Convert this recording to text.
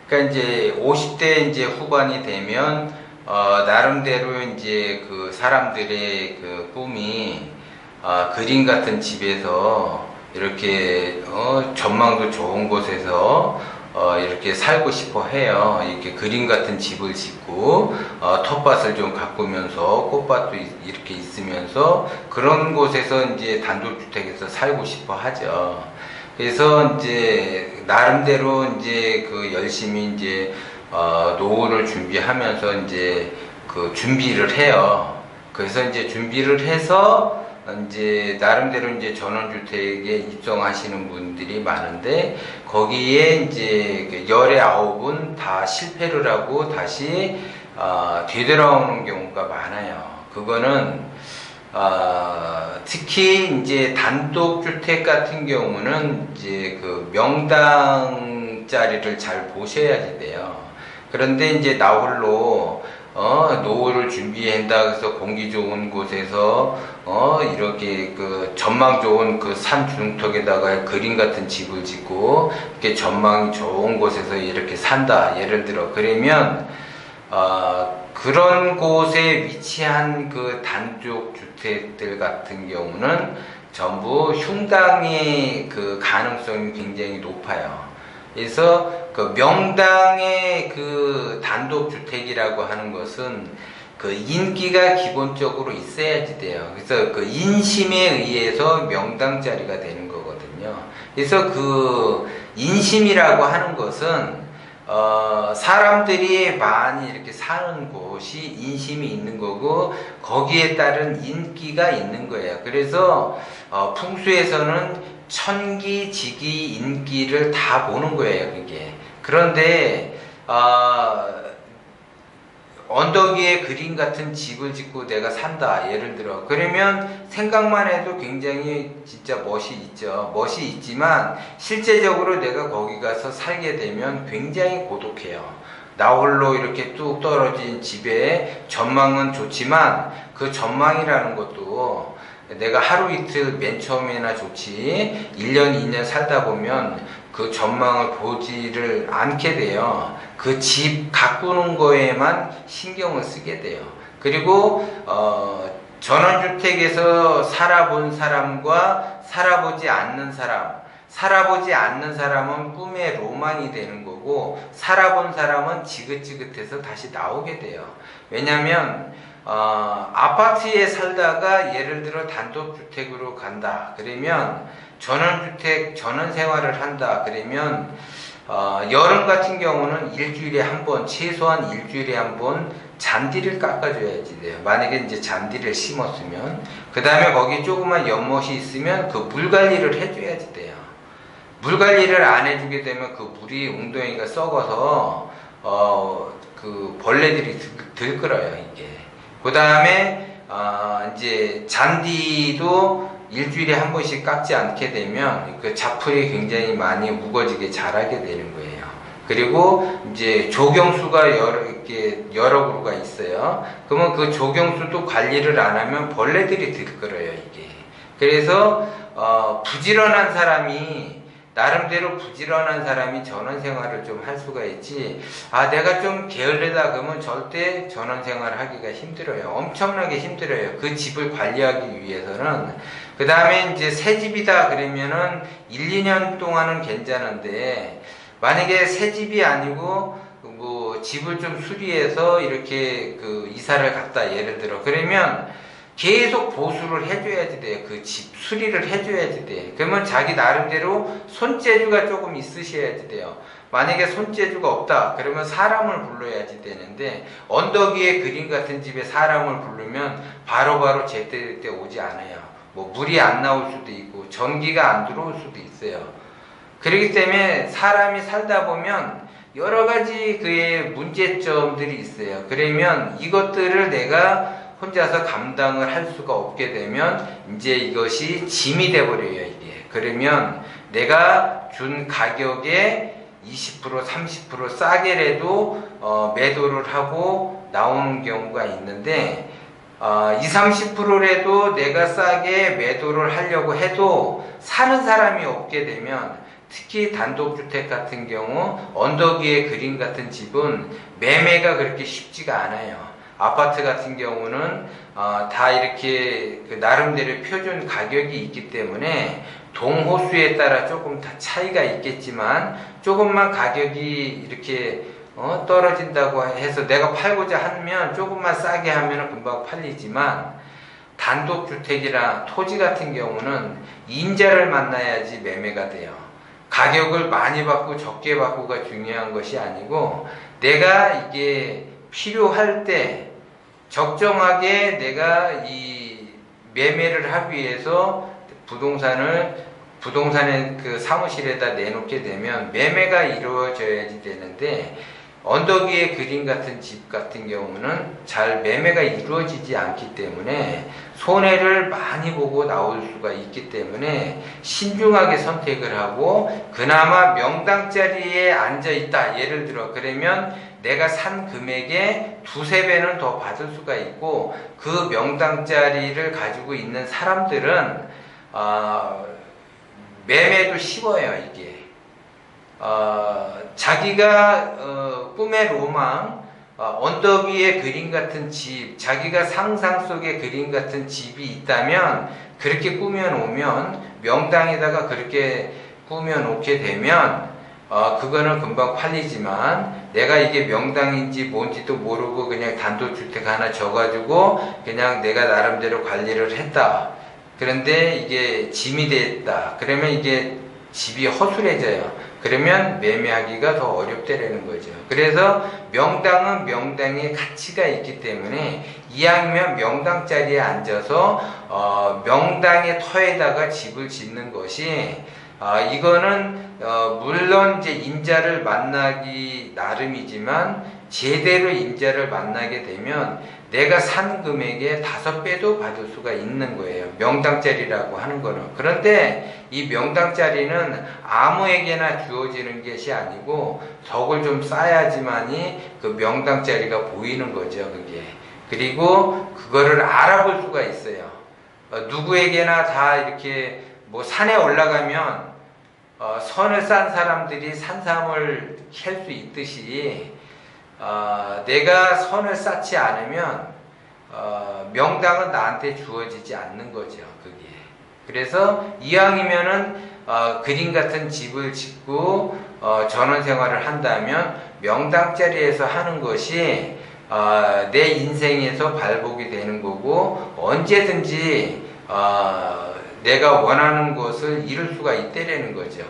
그러니까 이제 50대 이제 후반이 되면 나름대로 이제 그 사람들의 그 꿈이 그림 같은 집에서 이렇게 전망도 좋은 곳에서 이렇게 살고 싶어 해요. 이렇게 그림 같은 집을 짓고 텃밭을 좀 가꾸면서 꽃밭도 이렇게 있으면서 그런 곳에서 이제 단독주택에서 살고 싶어 하죠. 그래서 이제 나름대로 이제 그 열심히 이제 노후를 준비하면서 이제 그 준비를 해요. 그래서 이제 준비를 해서 이제 나름대로 이제 전원주택에 입성하시는 분들이 많은데 거기에 이제 19은 다 실패를 하고 다시 되돌아오는 경우가 많아요. 그거는 특히 이제 단독주택 같은 경우는 이제 그 명당 자리를 잘 보셔야지 돼요. 그런데 이제 나홀로 노후를 준비한다 해서 공기 좋은 곳에서 이렇게 그 전망 좋은 그 산 중턱에다가 그림 같은 집을 짓고 이렇게 전망이 좋은 곳에서 이렇게 산다. 예를 들어 그러면 그런 곳에 위치한 그 단독 주택들 같은 경우는 전부 흉당의 그 가능성이 굉장히 높아요. 그래서 그 명당의 그 단독 주택이라고 하는 것은 그 인기가 기본적으로 있어야지 돼요. 그래서 그 인심에 의해서 명당 자리가 되는 거거든요. 그래서 그 인심이라고 하는 것은 사람들이 많이 이렇게 사는 곳이 인심이 있는 거고 거기에 따른 인기가 있는 거예요. 그래서 풍수에서는 천기, 지기, 인기를 다 보는 거예요, 그게. 그런데 언덕 위에 그림 같은 집을 짓고 내가 산다, 예를 들어. 그러면 생각만 해도 굉장히 진짜 멋이 있죠. 멋이 있지만 실제적으로 내가 거기 가서 살게 되면 굉장히 고독해요. 나 홀로 이렇게 뚝 떨어진 집에 전망은 좋지만 그 전망이라는 것도 내가 하루 이틀 맨 처음에나 좋지 1년 2년 살다 보면 그 전망을 보지를 않게 돼요. 그 집 가꾸는 거에만 신경을 쓰게 돼요. 그리고 전원주택에서 살아본 사람과 살아보지 않는 사람은 꿈의 로망이 되는 거고 살아본 사람은 지긋지긋해서 다시 나오게 돼요. 왜냐하면 아파트에 살다가 예를 들어 단독주택으로 간다. 그러면 전원주택, 전원생활을 한다. 그러면 여름 같은 경우는 일주일에 한 번, 최소한 일주일에 한 번 잔디를 깎아줘야지 돼요. 만약에 이제 잔디를 심었으면. 그 다음에 거기 조그만 연못이 있으면 그 물 관리를 해줘야지 돼요. 물 관리를 안 해주게 되면 그 물이 웅덩이가 썩어서 그 벌레들이 들끓어요, 이게. 그 다음에 이제 잔디도 일주일에 한 번씩 깎지 않게 되면 그 잡풀이 굉장히 많이 우거지게 자라게 되는 거예요. 그리고 이제 조경수가 여러 그루가 있어요. 그러면 그 조경수도 관리를 안 하면 벌레들이 들끓어요, 이게. 그래서 부지런한 사람이 나름대로 부지런한 사람이 전원생활을 좀 할 수가 있지, 내가 좀 게을르다 그러면 절대 전원생활을 하기가 힘들어요. 엄청나게 힘들어요. 그 집을 관리하기 위해서는. 그 다음에 이제 새 집이다 그러면은 1, 2년 동안은 괜찮은데, 만약에 새 집이 아니고 뭐 집을 좀 수리해서 이렇게 그 이사를 갔다, 예를 들어. 그러면 계속 보수를 해줘야지 돼요. 그 집 수리를 해줘야지 돼. 그러면 자기 나름대로 손재주가 조금 있으셔야지 돼요. 만약에 손재주가 없다 그러면 사람을 불러야지 되는데, 언덕 위에 그림 같은 집에 사람을 부르면 바로바로 제때 오지 않아요. 뭐 물이 안 나올 수도 있고 전기가 안 들어올 수도 있어요. 그렇기 때문에 사람이 살다 보면 여러 가지 그의 문제점들이 있어요. 그러면 이것들을 내가 혼자서 감당을 할 수가 없게 되면 이제 이것이 짐이 돼버려요, 이게. 그러면 내가 준 가격에 20%, 30% 싸게라도 매도를 하고 나오는 경우가 있는데, 20, 30%라도 내가 싸게 매도를 하려고 해도 사는 사람이 없게 되면 특히 단독주택 같은 경우 언덕 위에 그린 같은 집은 매매가 그렇게 쉽지가 않아요. 아파트 같은 경우는 다 이렇게 나름대로 표준 가격이 있기 때문에 동호수에 따라 조금 다 차이가 있겠지만 조금만 가격이 이렇게 떨어진다고 해서 내가 팔고자 하면 조금만 싸게 하면 금방 팔리지만 단독주택이나 토지 같은 경우는 임자를 만나야지 매매가 돼요. 가격을 많이 받고 적게 받고가 중요한 것이 아니고 내가 이게 필요할 때 적정하게 내가 이 매매를 하기 위해서 부동산의 그 사무실에다 내놓게 되면 매매가 이루어져야지 되는데 언덕 위에 그림 같은 집 같은 경우는 잘 매매가 이루어지지 않기 때문에 손해를 많이 보고 나올 수가 있기 때문에 신중하게 선택을 하고 그나마 명당 자리에 앉아 있다. 예를 들어 그러면 내가 산 금액의 두세 배는 더 받을 수가 있고 그 명당 자리를 가지고 있는 사람들은 매매도 쉬워요. 이게 자기가 꿈의 로망 언덕 위에 그림 같은 집, 자기가 상상 속의 그림 같은 집이 있다면 그렇게 꾸며놓으면 명당에다가 그렇게 꾸며놓게 되면 그거는 금방 팔리지만 내가 이게 명당인지 뭔지도 모르고 그냥 단독주택 하나 져가지고 그냥 내가 나름대로 관리를 했다. 그런데 이게 짐이 됐다. 그러면 이게 집이 허술해져요. 그러면 매매하기가 더 어렵다라는 거죠. 그래서 명당은 명당의 가치가 있기 때문에 이왕이면 명당 자리에 앉아서 명당의 터에다가 집을 짓는 것이 이거는 물론 이제 임자를 만나기 나름이지만 제대로 임자를 만나게 되면 내가 산 금액의 5배도 받을 수가 있는 거예요. 명당짜리라고 하는 거는. 그런데 이 명당짜리는 아무에게나 주어지는 것이 아니고 덕을 좀 쌓아야지만이 그 명당짜리가 보이는 거죠. 그게. 그리고 그거를 알아볼 수가 있어요. 누구에게나 다 이렇게 뭐 산에 올라가면 선을 싼 사람들이 산삼을 캘 수 있듯이 내가 선을 쌓지 않으면 명당은 나한테 주어지지 않는 거죠. 그게. 그래서 이왕이면은 그림 같은 집을 짓고 전원생활을 한다면 명당 자리에서 하는 것이 내 인생에서 발복이 되는 거고 언제든지 내가 원하는 것을 이룰 수가 있다라는 거죠.